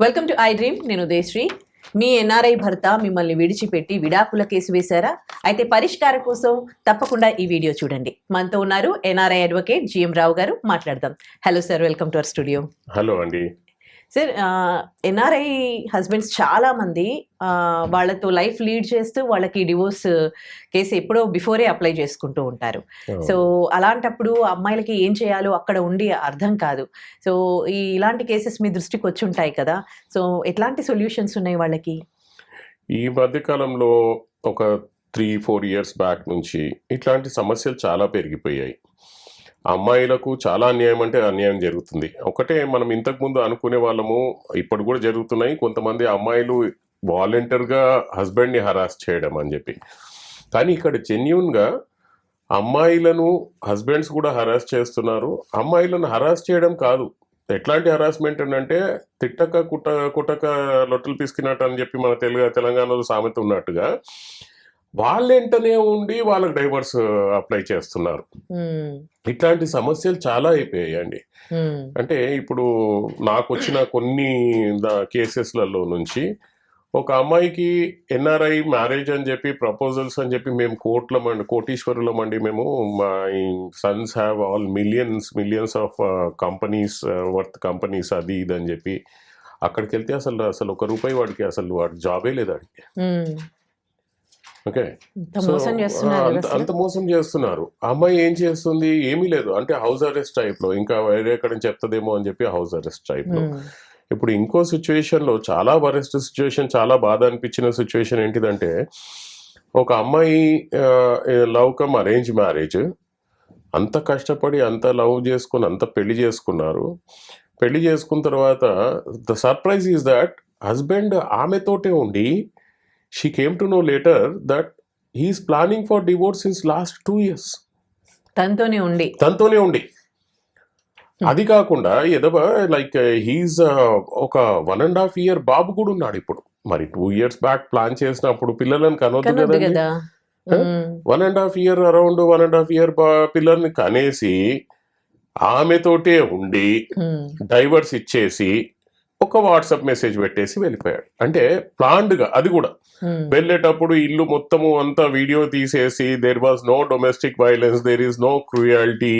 Welcome to I dream. నేను ఉదయశ్రీ. మీ NRI భర్త మిమ్మల్ని విడిచిపెట్టి విడాకుల కేసు వేశారా? అయితే పరిష్కారం కోసం తప్పకుండా ఈ వీడియో చూడండి. మనతో ఉన్నారు ఎన్ఆర్ఐ అడ్వకేట్ జిఎం రావు గారు. మాట్లాడదాం. Hello sir, welcome to our studio. Hello అండి. సార్, ఎన్ఆర్ఐ హస్బెండ్స్ చాలా మంది వాళ్ళతో లైఫ్ లీడ్ చేస్తూ వాళ్ళకి డివోర్స్ కేసు ఎప్పుడో బిఫోరే అప్లై చేసుకుంటూ ఉంటారు. సో అలాంటప్పుడు అమ్మాయిలకి ఏం చేయాలో అక్కడ ఉండి అర్థం కాదు. సో ఇలాంటి కేసెస్ మీ దృష్టికి వచ్చి ఉంటాయి కదా. సో ఎట్లాంటి సొల్యూషన్స్ ఉన్నాయి వాళ్ళకి? ఈ మధ్యకాలంలో ఒక 3-4 ఇయర్స్ బ్యాక్ నుంచి ఇట్లాంటి సమస్యలు చాలా పెరిగిపోయాయి. అమ్మాయిలకు చాలా అన్యాయం అంటే అన్యాయం జరుగుతుంది. ఒకటే మనం ఇంతకుముందు అనుకునే వాళ్ళము, ఇప్పుడు కూడా జరుగుతున్నాయి. కొంతమంది అమ్మాయిలు వాలంటీర్గా హస్బెండ్ని హరాస్ చేయడం అని చెప్పి. కానీ ఇక్కడ జెన్యూన్గా అమ్మాయిలను హస్బెండ్స్ కూడా హరాస్ చేస్తున్నారు. అమ్మాయిలను హరాస్ చేయడం కాదు. ఎట్లాంటి హరాస్మెంట్ అంటే తిట్టక కుట్టక లొట్టలు పిసికినట్టు అని చెప్పి మన తెలంగాణలో సామెత ఉన్నట్టుగా వాళ్ళెంటనే ఉండి వాళ్ళకి డైవర్స్ అప్లై చేస్తున్నారు. ఇట్లాంటి సమస్యలు చాలా అయిపోయాయండి. అంటే ఇప్పుడు నాకు వచ్చిన కొన్ని కేసెస్లలో నుంచి ఒక అమ్మాయికి ఎన్ఆర్ఐ మ్యారేజ్ అని చెప్పి ప్రపోజల్స్ అని చెప్పి మేము కోటీశ్వరులం అండి. మేము మా Sons have all millions of companies worth companies అది ఇది అని చెప్పి అక్కడికి వెళ్తే అసలు ₹1 వాడికి వాడి జాబే లేదు వాడికి. ఓకే, అంత మోసం చేస్తున్నారు. అమ్మాయి ఏం చేస్తుంది? ఏమీ లేదు. అంటే హౌస్ అరెస్ట్ టైప్లో, ఇంకా వేరే ఎక్కడ చెప్తుందేమో అని చెప్పి హౌస్ అరెస్ట్ టైప్లో. ఇప్పుడు ఇంకో సిచ్యువేషన్లో చాలా వరెస్ట్ సిచ్యువేషన్, చాలా బాధ అనిపించిన సిచ్యువేషన్ ఏంటిదంటే, ఒక అమ్మాయి లవ్ కమ్ అరేంజ్ మ్యారేజ్, అంత కష్టపడి అంత లవ్ చేసుకుని అంత పెళ్లి చేసుకున్నారు. పెళ్లి చేసుకున్న తర్వాత the surprise is that husband ఆమెతోటే ఉండి she came to know later that he is planning for divorce since last 2 years. తనతోనే ఉండి అది కాకుండా ఏదో లైక్ హీస్ ఒక 1.5 year బాబు కూడా ఉన్నాడు ఇప్పుడు. మరి 2 years బ్యాక్ ప్లాన్ చేసినప్పుడు పిల్లలను కనొద్దు కదా. 1.5 year అరౌండ్ 1.5 year పిల్లల్ని కనేసి ఆమెతోటే ఉండి డైవర్స్ ఇచ్చేసి ఒక వాట్సాప్ మెసేజ్ పెట్టేసి వెళ్ళిపోయాడు. అంటే ప్లాన్డ్గా, అది కూడా వెళ్ళేటప్పుడు ఇల్లు మొత్తము అంతా వీడియో తీసేసి there was no domestic violence, there is no cruelty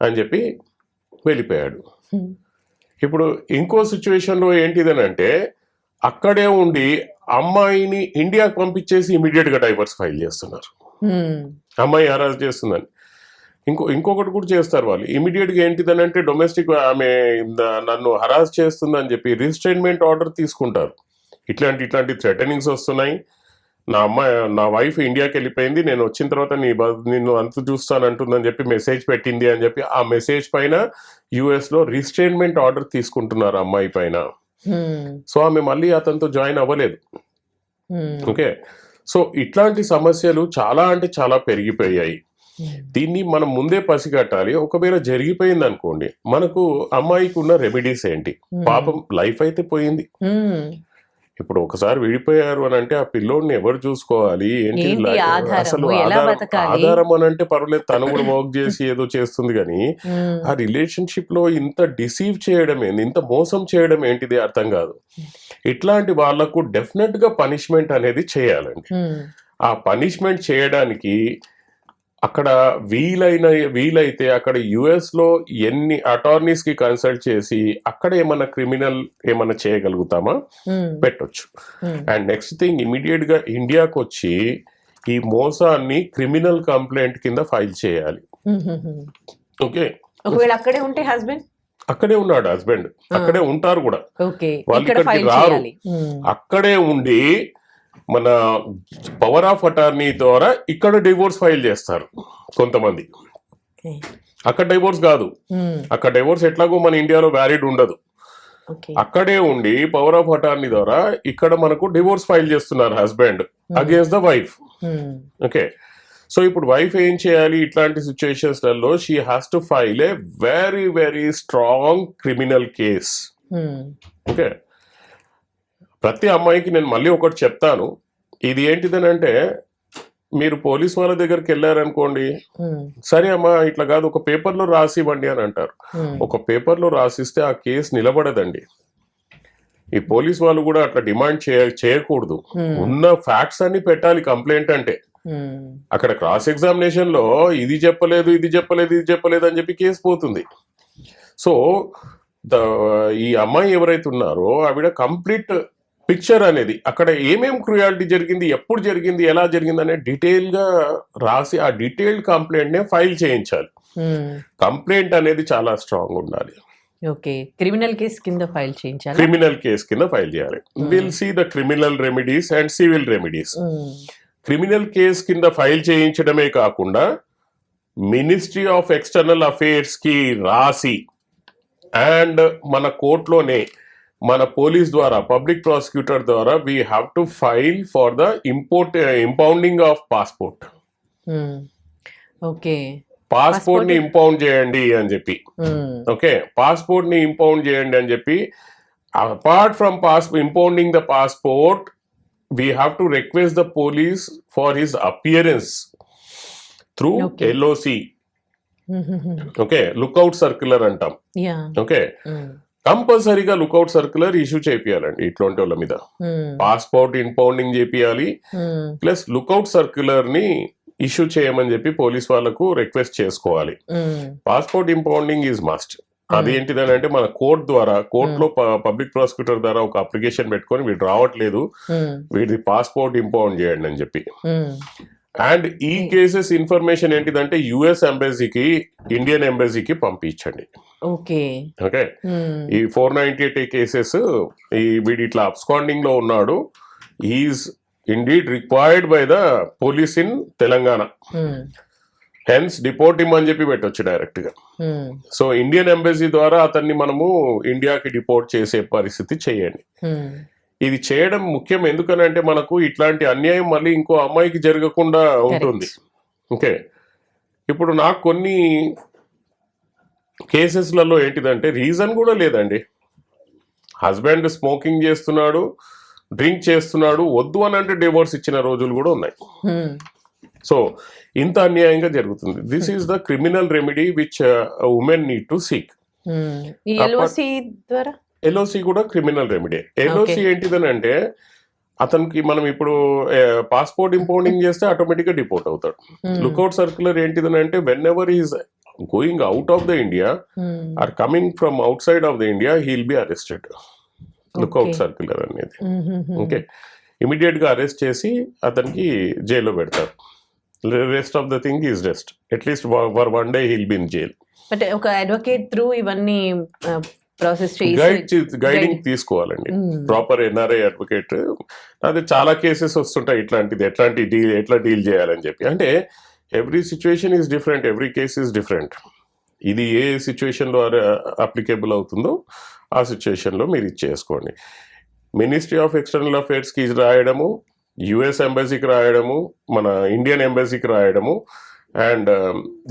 అని చెప్పి వెళ్ళిపోయాడు. ఇప్పుడు ఇంకో సిచ్యువేషన్లో ఏంటిదనంటే, అక్కడే ఉండి అమ్మాయిని ఇండియాకి పంపించేసి ఇమీడియట్గా డైవర్స్ ఫైల్ చేస్తున్నారు. అమ్మాయి హరాస్ చేస్తుందని. ఇంకొకటి కూడా చేస్తారు వాళ్ళు. ఇమీడియట్గా ఏంటిదని అంటే, డొమెస్టిక్ ఆమె నన్ను హరాస్ చేస్తుందని చెప్పి రిస్ట్రైన్మెంట్ ఆర్డర్ తీసుకుంటారు. ఇట్లాంటి థ్రెటనింగ్స్ వస్తున్నాయి. నా వైఫ్ ఇండియాకి వెళ్ళిపోయింది, నేను వచ్చిన తర్వాత నిన్ను అంత చూస్తానంటుందని చెప్పి మెసేజ్ పెట్టింది అని చెప్పి ఆ మెసేజ్ పైన యుఎస్లో రిస్ట్రైన్మెంట్ ఆర్డర్ తీసుకుంటున్నారు అమ్మాయి పైన. సో ఆమె మళ్ళీ అతనితో జాయిన్ అవ్వలేదు. ఓకే, సో ఇట్లాంటి సమస్యలు చాలా అంటే చాలా పెరిగిపోయాయి. దీన్ని మనం ముందే పసిగట్టాలి. ఒకవేళ జరిగిపోయింది అనుకోండి, మనకు అమ్మాయికి ఉన్న రెమెడీస్ ఏంటి? పాపం లైఫ్ అయితే పోయింది. ఇప్పుడు ఒకసారి విడిపోయారు అని అంటే ఆ పిల్లోడిని ఎవరు చూసుకోవాలి? ఏంటి అసలు ఆధారం అని అంటే పర్వాలేదు, తను కూడా వర్క్ చేసి ఏదో చేస్తుంది. కానీ ఆ రిలేషన్షిప్ లో ఇంత డిసీవ్ చేయడం ఏంది, ఇంత మోసం చేయడం ఏంటిది అర్థం కాదు. ఇట్లాంటి వాళ్లకు డెఫినెట్ గా పనిష్మెంట్ అనేది చేయాలండి. ఆ పనిష్మెంట్ చేయడానికి అక్కడ వీలైతే అక్కడ యుఎస్ లో ఎన్ని అటార్నీస్ కి కన్సల్ట్ చేసి అక్కడ ఏమన్నా చేయగలుగుతామా పెట్టొచ్చు. అండ్ నెక్స్ట్ థింగ్, ఇమీడియట్ గా ఇండియాకి వచ్చి ఈ మోసాన్ని క్రిమినల్ కంప్లైంట్ కింద ఫైల్ చేయాలి. ఓకే, ఒకవేళ అక్కడే ఉంటే హస్బెండ్ అక్కడే ఉన్నాడు, హస్బెండ్ అక్కడే ఉంటారు కూడా, వాళ్ళు ఇక్కడికి రారు. అక్కడే ఉండి మన పవర్ ఆఫ్ అటార్నీ ద్వారా ఇక్కడ డివోర్స్ ఫైల్ చేస్తారు కొంతమంది. అక్కడ డివోర్స్ కాదు, అక్కడ డివోర్స్ ఎట్లాగో మన ఇండియాలో వ్యాలిడ్ ఉండదు. అక్కడే ఉండి పవర్ ఆఫ్ అటార్నీ ద్వారా ఇక్కడ మనకు డివోర్స్ ఫైల్ చేస్తున్నారు husband against the wife. Okay, so ఇప్పుడు వైఫ్ ఏం చేయాలి ఇట్లాంటి సిచ్యుయేషన్స్లలో? She has to file a very very strong criminal case. Okay, ప్రతి అమ్మాయికి నేను మళ్ళీ ఒకటి చెప్తాను. ఇది ఏంటిదని అంటే, మీరు పోలీస్ వాళ్ళ దగ్గరికి వెళ్ళారనుకోండి, సరే అమ్మా ఇట్లా కాదు ఒక పేపర్లో రాసి ఇవ్వండి అని అంటారు. ఒక పేపర్లో రాసిస్తే ఆ కేసు నిలబడదండి. ఈ పోలీస్ వాళ్ళు కూడా అట్లా డిమాండ్ చేయకూడదు. ఉన్న ఫ్యాక్ట్స్ అన్ని పెట్టాలి కంప్లైంట్ అంటే. అక్కడ క్రాస్ ఎగ్జామినేషన్ లో ఇది చెప్పలేదు అని చెప్పి కేసు పోతుంది. సో ఈ అమ్మాయి ఎవరైతే ఉన్నారో ఆవిడ కంప్లీట్ పిక్చర్ అనేది అక్కడ ఏమేం క్రూయాలిటీ జరిగింది, ఎప్పుడు జరిగింది, ఎలా జరిగింది అనే డీటెయిల్ గా రాసి ఆ డీటెయిల్డ్ కంప్లైంట్ నే ఫైల్ చేయించాలి. కంప్లైంట్ అనేది చాలా స్ట్రాంగ్ ఉండాలి. ఓకే, క్రిమినల్ కేసు కింద ఫైల్ చేయించాలి. క్రిమినల్ కేసు కింద ఫైల్ చేయాలి. Will see the criminal remedies and civil remedies. Criminal case కింద ఫైల్ చేయించడమే కాకుండా మినిస్ట్రీ ఆఫ్ ఎక్స్టర్నల్ అఫేర్స్ కి రాసి అండ్ మన కోర్టులోనే మన పోలీస్ ద్వారా పబ్లిక్ ప్రాసిక్యూటర్ ద్వారా we have to file for the impounding of passport. Okay, passport ని ఇంపౌండ్ చేయండి అని చెప్పి. ఓకే, పాస్పోర్ట్ ని ఇంపౌండ్ చేయండి అని చెప్పి. Apart from impounding the passport we have to request the police for his appearance through LOC. Okay, lookout circular అంటాం. Okay, కంపల్సరీగా లుకౌట్ సర్క్యులర్ ఇష్యూ చేపియాలండి ఇట్లాంటి వాళ్ళ మీద. పాస్పోర్ట్ ఇంపౌండింగ్ చేపియాలి, ప్లస్ లుకౌట్ సర్క్యులర్ ని ఇష్యూ చేయమని చెప్పి పోలీస్ వాళ్ళకు రిక్వెస్ట్ చేసుకోవాలి. Passport impounding is must. అది ఏంటిదని అంటే మన కోర్టులో పబ్లిక్ ప్రాసిక్యూటర్ ద్వారా ఒక అప్లికేషన్ పెట్టుకొని వీడు రావట్లేదు, వీడిది పాస్పోర్ట్ ఇంపౌండ్ చేయండి అని చెప్పి. అండ్ ఈ కేసెస్ ఇన్ఫర్మేషన్ ఏంటిదంటే యుఎస్ ఎంబసీకి, ఇండియన్ ఎంబసీకి పంపించండి. ఓకే, ఈ 498 కేసెస్ ఈ వీడి ఇట్లా అబ్స్కాండింగ్ లో ఉన్నాడు, is indeed required by the police in Telangana, hence deport him అని చెప్పి పెట్టొచ్చు డైరెక్ట్ గా. సో ఇండియన్ ఎంబసీ ద్వారా అతన్ని మనము ఇండియాకి డిపోర్ట్ చేసే పరిస్థితి చేయండి. ఇది చేయడం ముఖ్యం, ఎందుకనంటే మనకు ఇట్లాంటి అన్యాయం మళ్ళీ ఇంకో అమ్మాయికి జరగకుండా ఉంటుంది. ఓకే, ఇప్పుడు నాకు కొన్ని కేసెస్లలో ఏంటిదంటే రీజన్ కూడా లేదండి. హస్బెండ్ స్మోకింగ్ చేస్తున్నాడు, డ్రింక్ చేస్తున్నాడు, వద్దు అని అంటే డివోర్స్ ఇచ్చిన రోజులు కూడా ఉన్నాయి. సో ఇంత అన్యాయంగా జరుగుతుంది. This is the criminal remedy which women need to seek. LOC కూడా క్రిమినల్ రెమెడీ. ఎల్ఓసి ఏంటిదని అంటే అతనికి మనం ఇప్పుడు పాస్పోర్ట్ ఇంపౌండింగ్ చేస్తే ఆటోమేటిక్ గా డిపోర్ట్ అవుతాడు. లుకౌట్ సర్క్యులర్ ఏంటిదని అంటే whenever is going out of the India or coming from outside of the India he will be arrested. Lookout circular అనేది ఓకే, ఇమీడియట్ గా అరెస్ట్ చేసి అతనికి జైల్లో పెడతారు. Rest of the thing is rest, at least for 1 day he'll be in jail. But ఒక advocate through ఇవన్నీ process guiding తీసుకోవాలండి. Proper NRI advocate. అదే చాలా కేసెస్ వస్తుంటాయి ఇట్లాంటిది, ఎట్లా డీల్ చేయాలని చెప్పి. అంటే every situation is different, every case is different. ఇది ఏ సిచ్యువేషన్ లో అప్లికేబుల్ అవుతుందో ఆ సిచ్యువేషన్ లో మీరు ఇది చేసుకోండి. మినిస్ట్రీ ఆఫ్ ఎక్స్టర్నల్ అఫేర్స్ కి రాయడము, యుఎస్ ఎంబసీకి రాయడము, మన ఇండియన్ ఎంబసీకి రాయడము, అండ్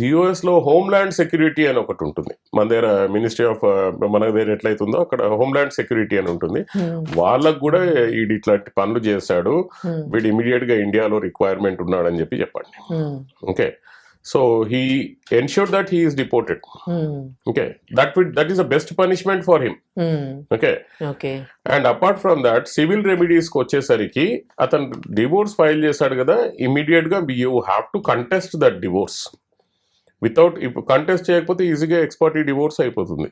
యుఎస్ లో హోమ్ల్యాండ్ సెక్యూరిటీ అని ఒకటి ఉంటుంది. మన దగ్గర మినిస్ట్రీ ఆఫ్ మన దగ్గర ఎట్లయితుందో అక్కడ హోమ్ల్యాండ్ సెక్యూరిటీ అని ఉంటుంది. వాళ్ళకు కూడా వీడు ఇట్లాంటి పనులు చేశాడు, వీడు ఇమీడియట్ గా ఇండియాలో రిక్వైర్మెంట్ ఉన్నాడని చెప్పి చెప్పండి. Okay, so he ensured that he is deported. Okay, that is the best punishment for him. Okay, and apart from that civil remedies కి వచ్చేసరికి అతను డివోర్స్ ఫైల్ చేశాడు కదా, ఇమీడియట్ గా you have to contest that divorce. Without contest చేయకపోతే ఈజీగా ఎక్స్పర్టీ divorce అయిపోతుంది.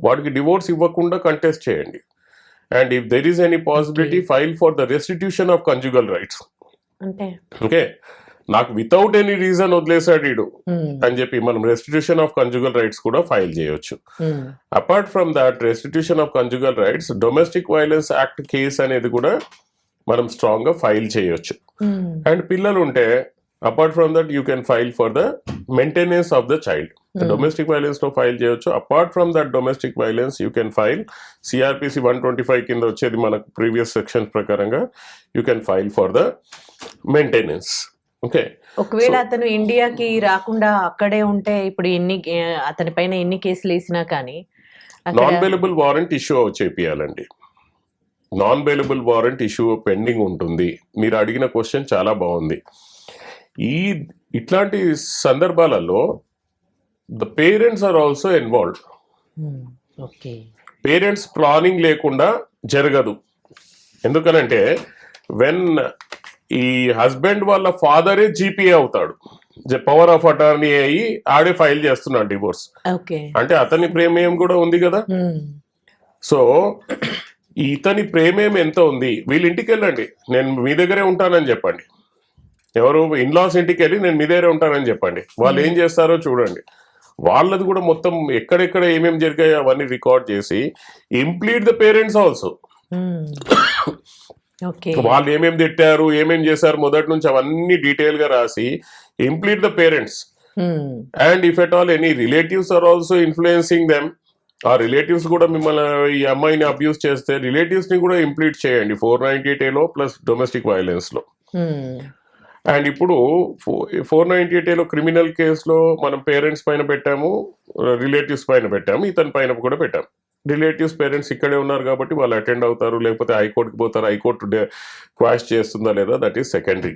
వాడికి డివోర్స్ ఇవ్వకుండా కంటెస్ట్ చేయండి. And if there is any possibility file for the restitution of conjugal rights. Okay, నాకు వితౌట్ ఎనీ రీజన్ వదిలేసాడు వీడు అని చెప్పి మనం రెస్టిట్యూషన్ ఆఫ్ కంజుగల్ రైట్స్ కూడా ఫైల్ చేయొచ్చు. Apart from that restitution of conjugal rights, domestic violence act case అనేది కూడా మనం స్ట్రాంగ్ గా ఫైల్ చేయొచ్చు. అండ్ పిల్లలు ఉంటే apart from that you can file for the maintenance of the child. Domestic violence లో ఫైల్ చేయొచ్చు. Apart from that domestic violence you can file CrPC 125 కింద వచ్చేది మనకు ప్రీవియస్ సెక్షన్స్ ప్రకారంగా you can file for the maintenance. Okay, ఒకవేళ అతను ఇండియాకి రాకుండా అక్కడే ఉంటే ఇప్పుడు అతని పైన ఎన్ని కేసులు వేసినా కానీ నాన్ బెయిలబుల్ వారెంట్ ఇష్యూ చేపియాలండి. Non bailable warrant issue pending ఉంటుంది. మీరు అడిగిన క్వశ్చన్ చాలా బాగుంది. ఇట్లాంటి సందర్భాలలో the parents are also involved. Okay. Parents planning లేకుండా జరగదు. ఎందుకనంటే వెన్ ఈ హస్బెండ్ వాళ్ళ ఫాదరే జీపీఏ అవుతాడు, పవర్ ఆఫ్ అటార్నీ అయ్యి ఆడే ఫైల్ చేస్తున్నాడు డివోర్స్. ఓకే. అంటే అతని ప్రేమేయం కూడా ఉంది కదా. సో ఇతని ప్రేమేం ఎంత ఉంది, వీళ్ళ ఇంటికి వెళ్ళండి, నేను మీ దగ్గరే ఉంటానని చెప్పండి. ఎవరు ఇన్లాస్ ఇంటికి వెళ్ళి నేను మీ దగ్గరే ఉంటానని చెప్పండి. వాళ్ళు ఏం చేస్తారో చూడండి. వాళ్ళది కూడా మొత్తం ఎక్కడెక్కడ ఏమేమి జరిగాయో అవన్నీ రికార్డ్ చేసి ఇంప్లీట్ ద పేరెంట్స్ ఆల్సో. వాళ్ళు ఏమేమి తిట్టారు, ఏమేం చేశారు మొదటి నుంచి అవన్నీ డీటెయిల్ గా రాసి implead the parents. And if at all any relatives are also influencing them, ఆ రిలేటివ్స్ కూడా మిమ్మల్ని ఈ అమ్మాయిని అబ్యూస్ చేస్తే రిలేటివ్స్ ని కూడా ఇంప్లీట్ చేయండి 498A ప్లస్ డొమెస్టిక్ వైలెన్స్ లో. అండ్ ఇప్పుడు 498A క్రిమినల్ కేసులో మనం పేరెంట్స్ పైన పెట్టాము, రిలేటివ్స్ పైన పెట్టాము, ఇతని పైన కూడా పెట్టాము. రిలేటివ్స్ పేరెంట్స్ ఇక్కడే ఉన్నారు కాబట్టి వాళ్ళు అటెండ్ అవుతారు, లేకపోతే హైకోర్టుకి పోతారు, హైకోర్టు క్వాష్ చేస్తుందా లేదా దట్ ఈస్ సెకండరీ.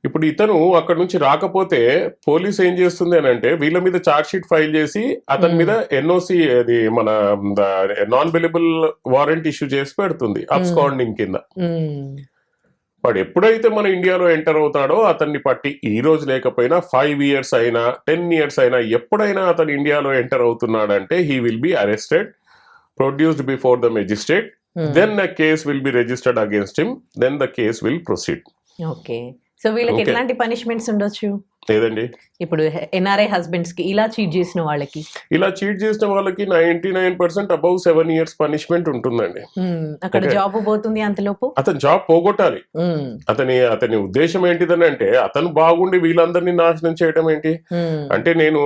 ఇప్పుడు ఇతను అక్కడ నుంచి రాకపోతే పోలీస్ ఏం చేస్తుంది అని అంటే వీళ్ళ మీద ఛార్జ్ షీట్ ఫైల్ చేసి అతని మీద ఎన్ఓసి, అది మన నాన్ అవైలబుల్ వారెంట్ ఇష్యూ చేసి పెడుతుంది అబ్స్కాండింగ్ కింద. వాడు ఎప్పుడైతే మన ఇండియాలో ఎంటర్ అవుతాడో అతన్ని పట్టి ఈ రోజు లేకపోయినా 5 years అయినా 10 years అయినా ఎప్పుడైనా అతను ఇండియాలో ఎంటర్ అవుతున్నాడంటే he will be arrested, produced before the magistrate, then the case will be registered against him, then the case will proceed. Okay. So వీళ్ళకి ఎలాంటి పనిష్మెంట్స్ ఉండొచ్చు? లేదండి, ఇప్పుడు ఎన్ఆర్ఐ హస్బెండ్స్ కి ఇలా చీట్ చేసిన వాళ్ళకి 99% అబౌవ్ 7 years పనిష్మెంట్ ఉంటుందండి. అక్కడ జాబ్ పోతుంది అంతలోపు అతను జాబ్ పోగొట్టాలి. అతని ఉద్దేశం ఏంటిదని అంటే అతను బాగుండి వీళ్ళందరినీ నాశనం చేయడం ఏంటి అంటే, నేను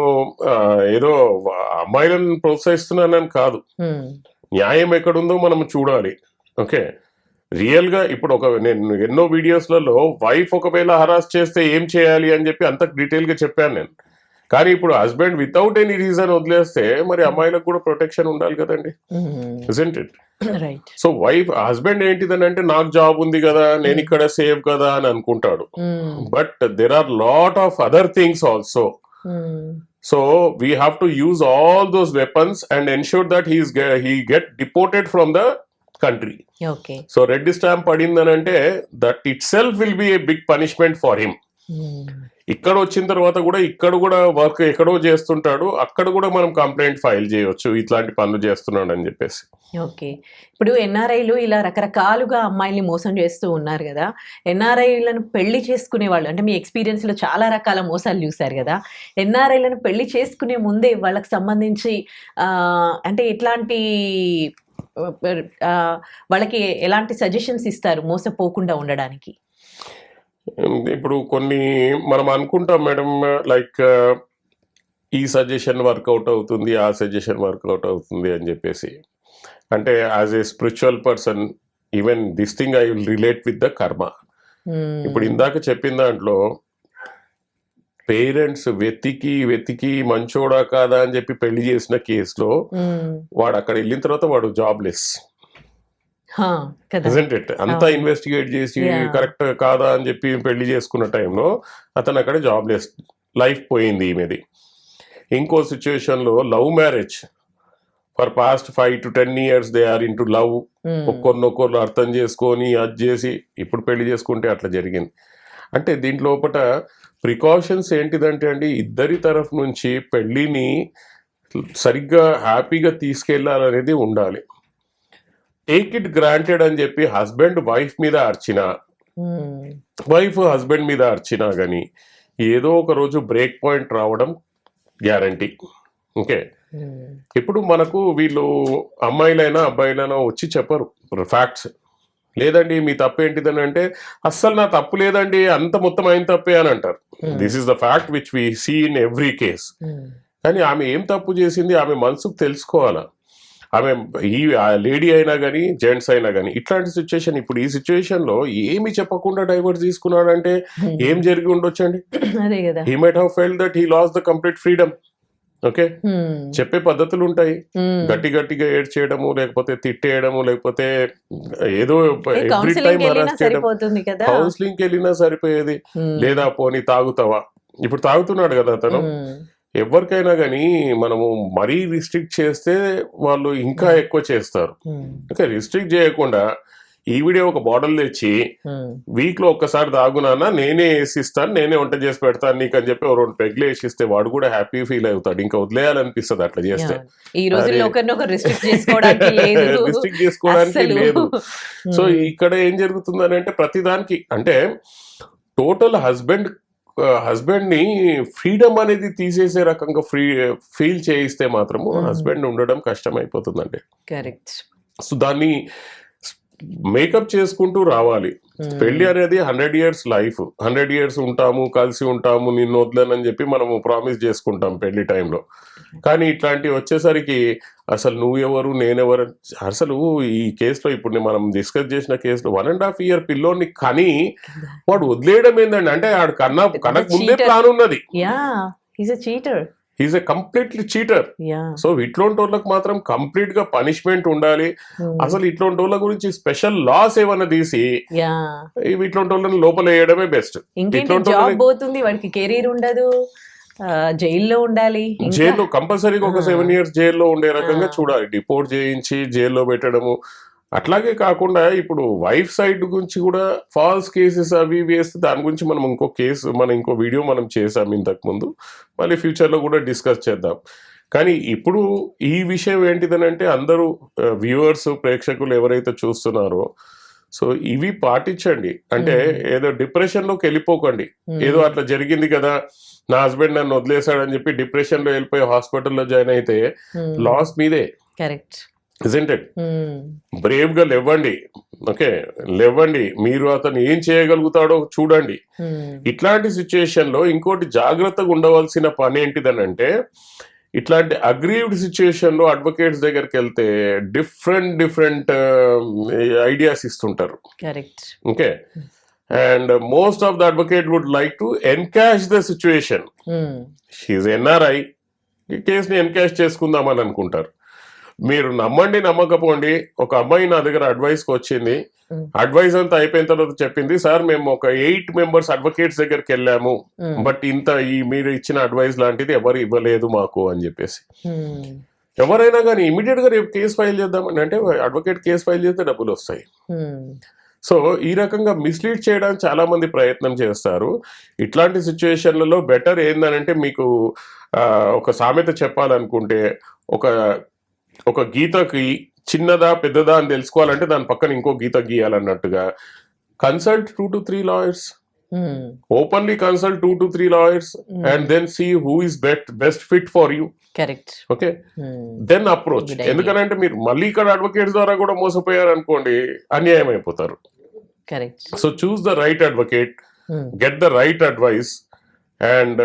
ఏదో అమ్మాయిలను ప్రోత్సహిస్తున్నానని కాదు, న్యాయం ఎక్కడుందో మనం చూడాలి. ఓకే, రియల్ గా ఇప్పుడు నేను ఎన్నో వీడియోస్లలో వైఫ్ ఒకవేళ హరాస్ చేస్తే ఏం చేయాలి అని చెప్పి అంత డీటెయిల్ గా చెప్పాను నేను. కానీ ఇప్పుడు హస్బెండ్ వితౌట్ ఎనీ రీజన్ వదిలేస్తే మరి అమ్మాయిలకు కూడా ప్రొటెక్షన్ ఉండాలి కదండి, isn't it? So wife husband ఏంటిదని అంటే నాకు జాబ్ ఉంది కదా, నేను ఇక్కడ సేఫ్ కదా అని అనుకుంటాడు. But there are lot of other things also. So we have to use all those weapons and ensure that he get deported from the country. Okay. So red stamp padindani ante that itself will be a big punishment for him. ఇక్కడ వచ్చిన తర్వాత కూడా ఇక్కడ కూడా work ఎక్కడో చేస్తుంటాడు, అక్కడ కూడా మనం కంప్లైంట్ ఫైల్ చేయొచ్చు ఇట్లాంటి పనులు చేస్తున్నాడు అని చెప్పేసి. ఓకే. ఇప్పుడు ఎన్ఆర్ఐలు ఇలా రకరకాలుగా అమ్మాయిల్ని మోసం చేస్తూ ఉన్నారు కదా, ఎన్ఆర్ఐలను పెళ్లి చేసుకునే వాళ్ళు అంటే మీ ఎక్స్పీరియన్స్ లో చాలా రకాల మోసాలు చూశారు కదా, ఎన్ఆర్ఐలను పెళ్లి చేసుకునే ముందే వాళ్ళకి సంబంధించి అంటే ఎట్లాంటి వాళ్ళకి ఎలాంటి సజెషన్స్ ఇస్తారు మోసపోకుండా ఉండడానికి? ఇప్పుడు కొన్ని మనం అనుకుంటాం మేడం, లైక్ ఈ సజెషన్ వర్కౌట్ అవుతుంది, ఆ సజెషన్ వర్కౌట్ అవుతుంది అని చెప్పేసి. అంటే as a spiritual person even this thing I will relate with the కర్మ. ఇప్పుడు ఇందాక చెప్పిన దాంట్లో పేరెంట్స్ వెతికి మంచోడా కాదా అని చెప్పి పెళ్లి చేసిన కేసులో వాడు అక్కడ వెళ్ళిన తర్వాత వాడు జాబ్లెస్, అంతా ఇన్వెస్టిగేట్ చేసి కరెక్ట్ కాదా అని చెప్పి పెళ్లి చేసుకున్న టైంలో అతను అక్కడ జాబ్లెస్, లైఫ్ పోయింది ఈమెది. ఇంకో సిచ్యువేషన్ లో love marriage for past 5 to 10 years they are into love, ఒక్కొక్కరు అర్థం చేసుకొని అది చేసి ఇప్పుడు పెళ్లి చేసుకుంటే అట్లా జరిగింది. అంటే దీంట్లోపట ప్రికాషన్స్ ఏంటిదంటే అండి, ఇద్దరి తరఫు నుంచి పెళ్లిని సరిగ్గా హ్యాపీగా తీసుకెళ్లాలనేది ఉండాలి. టేక్ ఇట్ గ్రాంటెడ్ అని చెప్పి హస్బెండ్ వైఫ్ మీద అర్చినా, వైఫ్ హస్బెండ్ మీద అర్చినా గానీ ఏదో ఒక రోజు బ్రేక్ పాయింట్ రావడం గ్యారంటీ. ఓకే, ఇప్పుడు మనకు వీళ్ళు అమ్మాయిలైనా అబ్బాయిలైనా వచ్చి చెప్పరు ఫ్యాక్ట్స్. లేదండి మీ తప్పు ఏంటిదని అంటే అస్సలు నా తప్పు లేదండి, అంత మొత్తం ఆయన తప్పే అని అంటారు. This is the fact which we see in every case. కానీ ఆమె ఏం తప్పు చేసింది ఆమె మనసుకు తెలుసుకోవాలా. ఆమె ఈ లేడీ అయినా కానీ జెంట్స్ అయినా కానీ ఇట్లాంటి సిచ్యువేషన్, ఇప్పుడు ఈ సిచ్యువేషన్ లో ఏమి చెప్పకుండా డైవర్స్ తీసుకున్నాడంటే ఏం జరిగి ఉండొచ్చండి? He might have felt that he lost the complete freedom. Okay, చెప్పే పద్ధతులు ఉంటాయి. గట్టి గట్టిగా ఏడ్చేయడము, లేకపోతే తిట్టేయడము, లేకపోతే ఏదో ఎవ్రీ టైం హరాస్ చేయడం. కౌన్సిలింగ్ కి వెళ్ళినా సరిపోయేది. లేదా పోనీ తాగుతావా, ఇప్పుడు తాగుతున్నాడు కదా అతను. ఎవరికైనా కానీ మనము మరీ రిస్ట్రిక్ట్ చేస్తే వాళ్ళు ఇంకా ఎక్కువ చేస్తారు. ఓకే, రిస్ట్రిక్ట్ చేయకుండా ఈవిడే ఒక బాటిల్ తెచ్చి వీక్ లో ఒక్కసారి తాగునానా, నేనే వేసిస్తాను, నేనే వంట చేసి పెడతాను నీకు అని చెప్పి 2 పెగ్లు వేసిస్తే వాడు కూడా హ్యాపీ ఫీల్ అవుతాడు. ఇంకా వదిలేయాలనిపిస్తుంది అట్లా చేస్తే. రిస్ట్రిక్ట్ చేసుకోవడానికి లేదు. సో ఇక్కడ ఏం జరుగుతుందని అంటే ప్రతిదానికి అంటే టోటల్ హస్బెండ్ ని ఫ్రీడమ్ అనేది తీసేసే రకంగా ఫీల్ చేయిస్తే మాత్రము హస్బెండ్ ఉండడం కష్టం అయిపోతుందండి. కరెక్ట్. సో దాన్ని మేకప్ చేసుకుంటూ రావాలి. పెళ్లి అనేది 100 years లైఫ్. 100 years ఉంటాము, కలిసి ఉంటాము, నిన్ను వదలనని చెప్పి మనము ప్రామిస్ చేసుకుంటాం పెళ్లి టైంలో. కానీ ఇట్లాంటివి వచ్చేసరికి అసలు నువ్వెవరు నేనెవరు, అసలు ఈ కేసులో ఇప్పుడు మనం డిస్కస్ చేసిన కేసులో 1.5 year పిల్లోని కని వాడు వదిలేయడం ఏందండి అంటే ఆడు కనక ముందే ప్లాన్ ఉన్నది. Is a completely cheater. So ఇట్లాంటి వాళ్ళకి మాత్రం కంప్లీట్ గా పనిష్మెంట్ ఉండాలి. అసలు ఇట్లాంటి వాళ్ళ గురించి స్పెషల్ లాస్ ఏమన్నా తీసి ఇట్లాంటి వాళ్ళని లోపల వేయడమే బెస్ట్. వాడికి కెరీర్ ఉండదు, జైల్లో ఉండాలి. జైల్లో కంపల్సరీగా ఒక 7 years జైల్లో ఉండే రకంగా చూడాలి. డిపోర్ట్ చేయించి జైల్లో పెట్టడము. అట్లాగే కాకుండా ఇప్పుడు వైఫ్ సైడ్ గురించి కూడా ఫాల్స్ కేసెస్ అవి వేస్తే దాని గురించి మనం ఇంకో వీడియో మనం చేసాం ఇంతకు ముందు. మళ్ళీ ఫ్యూచర్లో కూడా డిస్కస్ చేద్దాం. కానీ ఇప్పుడు ఈ విషయం ఏంటిదనంటే అందరూ వ్యూవర్స్, ప్రేక్షకులు ఎవరైతే చూస్తున్నారో సో ఇవి పాటించండి. అంటే ఏదో డిప్రెషన్లోకి వెళ్ళిపోకండి. ఏదో అట్లా జరిగింది కదా, నా హస్బెండ్ నన్ను వదిలేశాడని చెప్పి డిప్రెషన్లో వెళ్ళిపోయి హాస్పిటల్లో జాయిన్ అయితే లాస్ మీదే. కరెక్ట్. Isn't it? బ్రేవ్ గా లేవండి. ఓకే, లేవండి. మీరు అతను ఏం చేయగలుగుతాడో చూడండి. ఇట్లాంటి సిచ్యుయేషన్ లో ఇంకోటి జాగ్రత్తగా ఉండవలసిన పని ఏంటిదనంటే ఇట్లాంటి అగ్రీవ్డ్ సిచ్యుయేషన్ లో అడ్వకేట్స్ దగ్గరికి వెళ్తే డిఫరెంట్ ఐడియాస్ ఇస్తుంటారు. Correct. Okay, and most of the advocate would like to encash the situation. She NRI, ఈ కేసుని ఎన్కాష్ చేసుకుందామని అనుకుంటారు. మీరు నమ్మండి నమ్మకపోండి, ఒక అమ్మాయి నా దగ్గర అడ్వైస్కి వచ్చింది. అడ్వైస్ అంతా అయిపోయిన తర్వాత చెప్పింది, సార్ మేము ఒక 8 members అడ్వకేట్స్ దగ్గరికి వెళ్ళాము, బట్ మీరు ఇచ్చిన అడ్వైస్ లాంటిది ఎవరు ఇవ్వలేదు మాకు అని చెప్పేసి. ఎవరైనా కానీ ఇమీడియట్ గా రేపు కేసు ఫైల్ చేద్దామని అంటే అడ్వకేట్ కేసు ఫైల్ చేస్తే డబ్బులు వస్తాయి. సో ఈ రకంగా మిస్లీడ్ చేయడానికి చాలా మంది ప్రయత్నం చేస్తారు. ఇట్లాంటి సిచ్యువేషన్లలో బెటర్ ఏందనంటే మీకు ఒక సామెత చెప్పాలనుకుంటే ఒక గీతకి చిన్నదా పెద్దదా అని తెలుసుకోవాలంటే దాని పక్కన ఇంకో గీత గీయాలన్నట్టుగా consult 2 to 3 lawyers. Openly consult 2 to 3 lawyers and then see who is best fit for you. Correct. Okay, then approach. ఎందుకనంటే మీరు మళ్ళీ ఇక్కడ అడ్వకేట్స్ ద్వారా కూడా మోసపోయారు అనుకోండి, అన్యాయం అయిపోతారు. Correct. So choose the right advocate, get the right advice and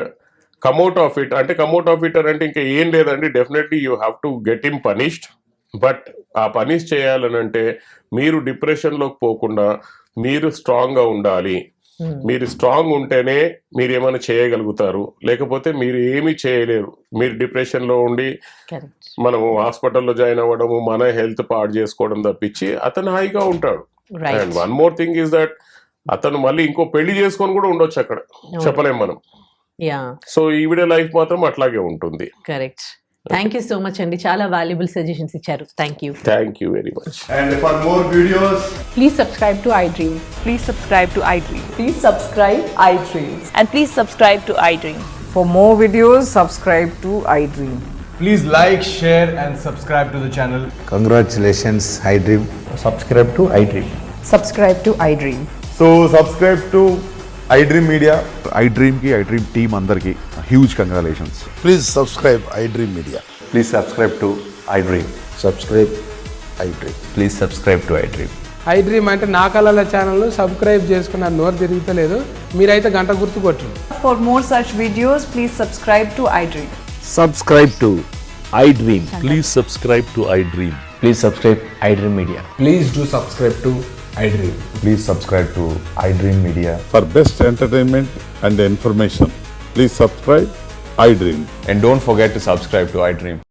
come out of it. అంటే కమ్అట్ ఆఫ్ ఇట్ అంటే ఇంకా ఏం లేదండి, definitely you have to get him punished. But ఆ పనిష్ చేయాలనంటే మీరు డిప్రెషన్లోకి పోకుండా మీరు స్ట్రాంగ్గా ఉండాలి. మీరు స్ట్రాంగ్ ఉంటేనే మీరు ఏమైనా చేయగలుగుతారు, లేకపోతే మీరు ఏమీ చేయలేరు. మీరు డిప్రెషన్లో ఉండి మనము హాస్పిటల్లో జాయిన్ అవ్వడము, మన హెల్త్ పాడు చేసుకోవడం తప్పించి అతను హాయిగా ఉంటాడు. And one more thing is that అతను మళ్ళీ ఇంకో పెళ్లి చేసుకొని కూడా ఉండొచ్చు అక్కడ, చెప్పలేం మనం. సో ఈవిడ లైఫ్ మాత్రం అట్లాగే ఉంటుంది. Correct. Thank you so much అండి, చాలా వాల్యుబుల్ సజెషన్స్ ఇచ్చారు. Thank you very much. And for more videos, please subscribe to iDream. Please subscribe to iDream. Please subscribe iDream. And please subscribe to iDream. For more videos, subscribe to iDream. please like, share and subscribe to the channel. Congratulations, iDream. Subscribe to iDream. Subscribe to iDream. So subscribe to iDream Media. iDream team అందరికి huge congratulations. Please subscribe iDream Media. Please subscribe to iDream. Subscribe iDream. Please subscribe to iDream. iDream అంటే నా కళల channel subscribe చేసుకున్న నోరు తిరుగుతలేదు, మీరైతే గంట గుర్తు కొట్టండి. For more such videos, please subscribe to iDream. Subscribe to iDream. Please subscribe to iDream. Please subscribe iDream Media. Please do subscribe to iDream. Please subscribe to iDream Media. For best entertainment and information, please subscribe iDream. And don't forget to subscribe to iDream.